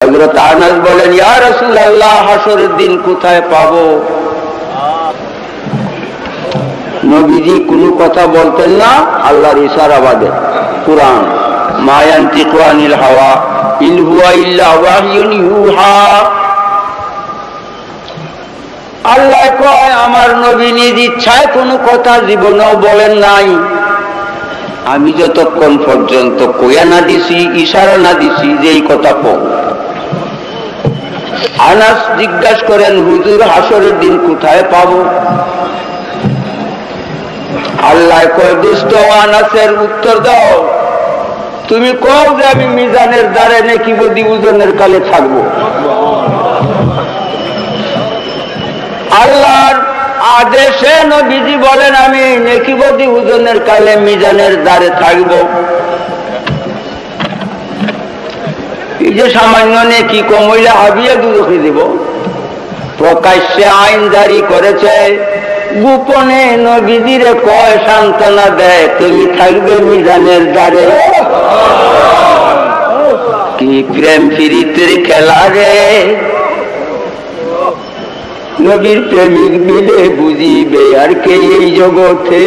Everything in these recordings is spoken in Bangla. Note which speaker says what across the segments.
Speaker 1: হযরত আনাস বলেন, ইয়া রাসূলুল্লাহ, হাসরের দিন কোথায় পাবো? নবীজি কোনো কথা বলতেন না, আল্লাহর ইশারা বাদে। কুরআন, মা ইয়ানতিকু আনিল হাওয়া ইন হুয়া ইল্লা ওয়াহয়ুন ইউহা। আল্লাহ কয়, আমার নবী নিজ ইচ্ছায় কোনো কথা জীবনেও বলেন নাই। আমি যতক্ষণ পর্যন্ত কইয়া না দিছি, ইশারা না দিছি যে এই কথা কও। আনাস জিজ্ঞাসা করেন, হুজুর, হাসরের দিন কোথায় পাবো? আল্লাহ কয়, দুষ্ট আনাসের উত্তর দাও, তুমি কও যে আমি মিজানের দ্বারে নেকি বদি ওজনের কালে থাকবো। আল্লাহর আদেশে নবীজি বলেন, আমি নেকি বদি ওজনের কালে মিজানের দ্বারে থাকবো। এই যে সামান্য নেকি কমইলে হাবিয়ে দুদকে দিব, প্রকাশ্যে আইন জারি করেছে, গোপনে নবীজিরে কয়, সান্ত্বনা দেয়, তুমি থাকবে মিজানের দ্বারে। কি প্রেম প্রীতির খেলা রে, নবীর প্রেমিক মিলে বুঝিবে আর কে এই জগতে।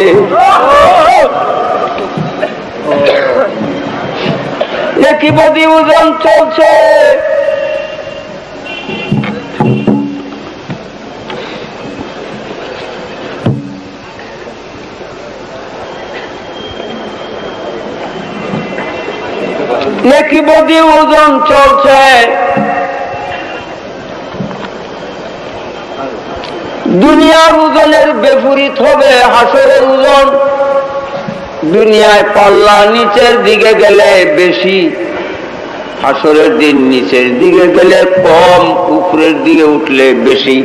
Speaker 1: একই বদি ওজন চলছে, একই বদি ওজন চলছে। দুনিয়ার ওজনের বিপরীত হবে হাসরের ওজন। দুনিয়ায় পাল্লা নিচের দিকে গেলে বেশি, হাসরের দিন নিচের দিকে গেলে কম, উপরের দিকে উঠলে বেশি।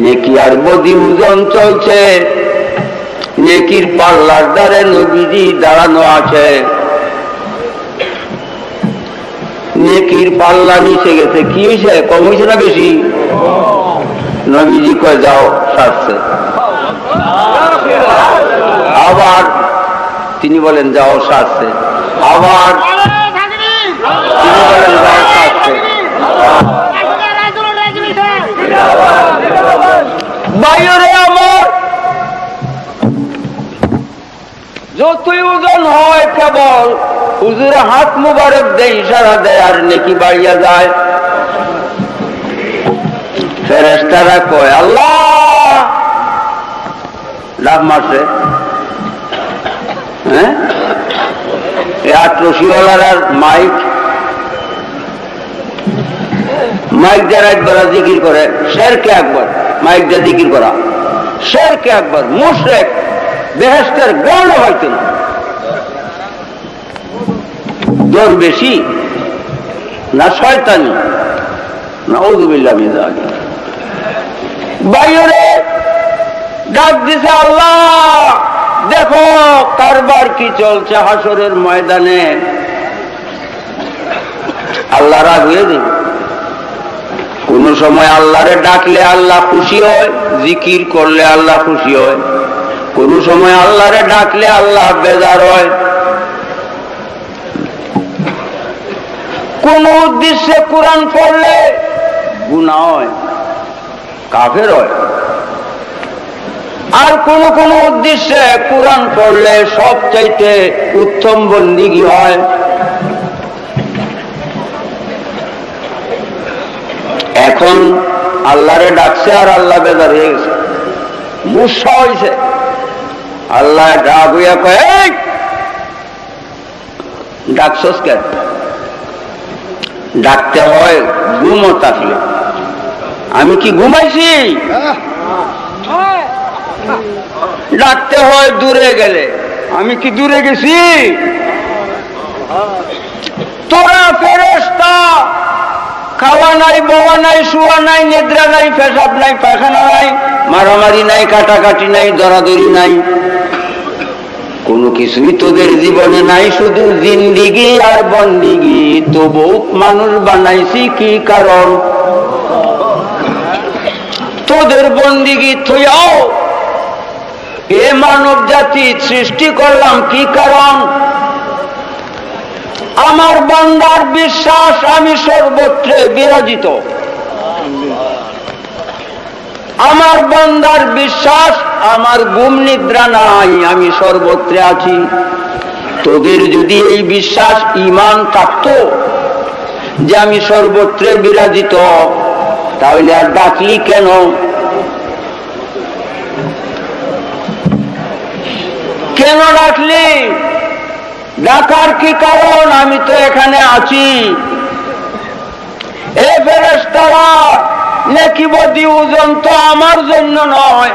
Speaker 1: নেকি আর বদি ওজন চলছে, নেকির পাল্লার দ্বারে নবীজি দাঁড়ানো আছে। নেকির পাল্লা নিচে গেছে, কি হয়েছে? কম হয়েছে না বেশি? নবীজি কয়, যাও, সারছে। আবার তিনি বলেন, যাও, সারছে। আবার তিনি বলেন, যাও, সারছে। বাইরে আমার যতই ওজন হয়, কেবল হুজুরে হাত মুবারক দেয়, ইশারা দেয়, আর নেকি বাড়িয়া যায়। ফেরেশতারা কয়, আল্লাহ, লাভ মারছে। হ্যাঁ, রশিওয়ালার আর মাইক যারা একবার জিকির করে, শেরকে একবার মাইক যা জিকির করা, শেরকে একবার মুশরিক, বেহেশতের গৌণ হয়তো না। দর বেশি না শয়তানি, নাউযুবিল্লাহ মিন যালিক। বাইরে ডাক দিছে, আল্লাহ, দেখো কারবার কি চলছে হাসরের ময়দানে। আল্লাহ রাগ হয়ে যাবে। কোন সময় আল্লাহরে ডাকলে আল্লাহ খুশি হয়, জিকির করলে আল্লাহ খুশি হয়। কোন সময় আল্লাহরে ডাকলে আল্লাহ বেজার হয়। কোন উদ্দেশ্যে কোরআন পড়লে গুনাহ হয়, কাফের হয়। আর কোন কোন উদ্দেশ্যে কোরআন পড়লে সবচাইতে উত্তম বন্দেগী হয়। এখন আল্লাহরে ডাকছে আর আল্লাহ বেজার হয়ে গেছে, গুসা হয়েছে। আল্লাহ ডাক হইয়া কয়, ডাকছস কেন? ডাকতে হয় ঘুমো থাকলে। আমি কি ঘুমাইছি? ডাকতে হয় দূরে গেলে। আমি কি দূরে গেছি? তোরা ফেরেশতা, খাওয়া নাই, বোয়া নাই, শুয়া নাই, নিদ্রা নাই, পেশাব নাই, পায়খানা নাই, মারামারি নাই, কাটাকাটি নাই, দরাদরি নাই, কোনো কিছুই তোদের জীবনে নাই, শুধু জিন্দিগি আর বন্দিগি। তো বহুত মানুষ বানাইছি কি কারণ? তোদের বন্দিগি থইয়াও এ মানব জাতি সৃষ্টি করলাম কি কারণ? আমার বান্দার বিশ্বাস আমি সর্বত্রে বিরাজিত। আমার বান্দার বিশ্বাস আমার ঘুম নিদ্রা নাই, আমি সর্বত্রে আছি। তোদের যদি এই বিশ্বাস ঈমান থাকতো যে আমি সর্বত্রে বিরাজিত, তাহলে আর ডাকলি কেন? কেন ডাকলি? ডাকার কি কারণ? আমি তো এখানে আছি। এ ফেরেশতারা, নেকি বদি ওজন তো আমার জন্য নয়,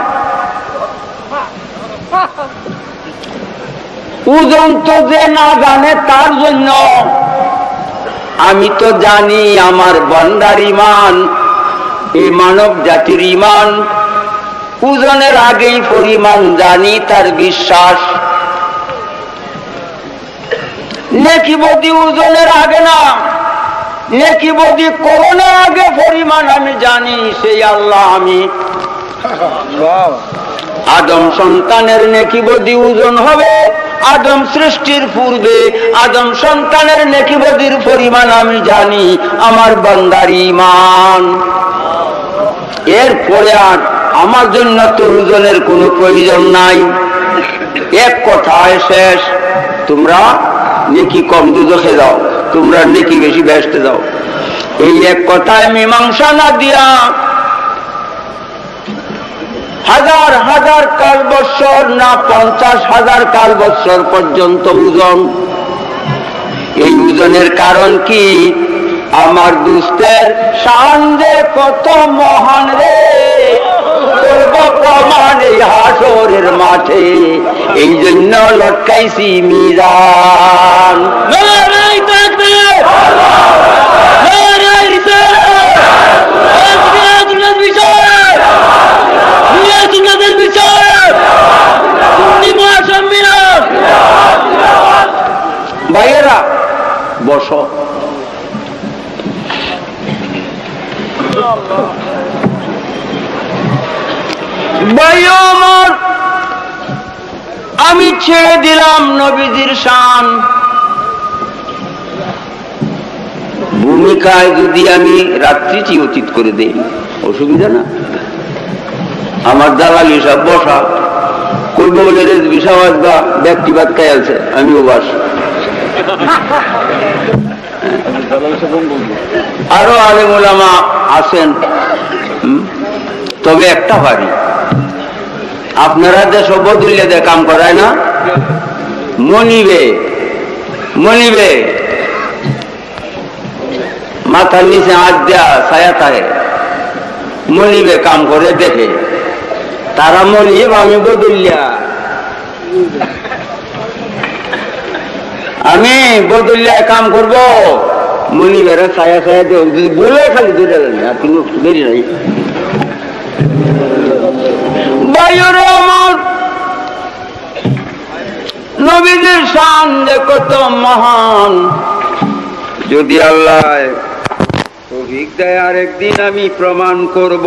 Speaker 1: ওজন তো যে না জানে তার জন্য। আমি তো জানি আমার বান্দার ঈমান, এই মানব জাতির ঈমান ওজনের আগেই পরিমাণ জানি, তার বিশ্বাস। নেকি বদি ওজনের আগে না, নেকি বদি করোনার আগে পরিমাণ আমি জানি, সেই আল্লাহ আমি। আদম সন্তানের নেকি বদি ওজন হবে আদম সৃষ্টির পূর্বে, আদম সন্তানের নেকি বদির পরিমাণ আমি জানি, আমার বান্দার ঈমান। এরপরে আর আমার জন্য তো ওজনের কোনো প্রয়োজন নাই। এক কথায় শেষ, তোমরা নেকি কম দুজখে যাও, তোমরা নেকি বেশি বেহেশতে যাও। এই এক কথায় মীমাংসা না দিয়া হাজার হাজার কাল বৎসর না 50,000 কাল বৎসর পর্যন্ত ওজন। এই ওজনের কারণ কি? আমার দুস্তের শান যে কত মহান রে, প্রমাণ এই হাসরের মাঠে, এই জন্য লটকাইছি মিজান। ভাইয়েরা বসো। ভাইও আমার, আমি ছেড়ে দিলাম নবীজির শান। ভূমিকায় যদি আমি রাত্রিটি অতীত করে দেই, অসুবিধা না। আমার দালালি সব বসা করব বলে বিষাবাদ বা ব্যক্তিবাদ খাই আছে, আমিও বাস। আরো আলেম ওলামা আছেন, তবে একটা ভারী, আপনারা যে সব বদলিয়ে দিয়ে কাম করায় না, মনিবে মনিবে মাথার নিচে হাত দেয়া ছায়া থাকে, মনিবে কাম করে দেখে, তারা মনিব আমি বদলিয়া, আমি বদলিয়া কাম করব। মনিবেরা ছায়া ছায়া দেব, যদি বলে খালি ধরে যাবে, আর কোনো দেরি নাই। নবীদের শান যে কত মহান, যদি আল্লাহ তৌফিক দেয় আরেকদিন আমি প্রমাণ করব।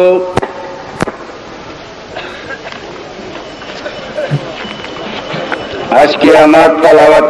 Speaker 1: আজকে আমার তেলাওয়াত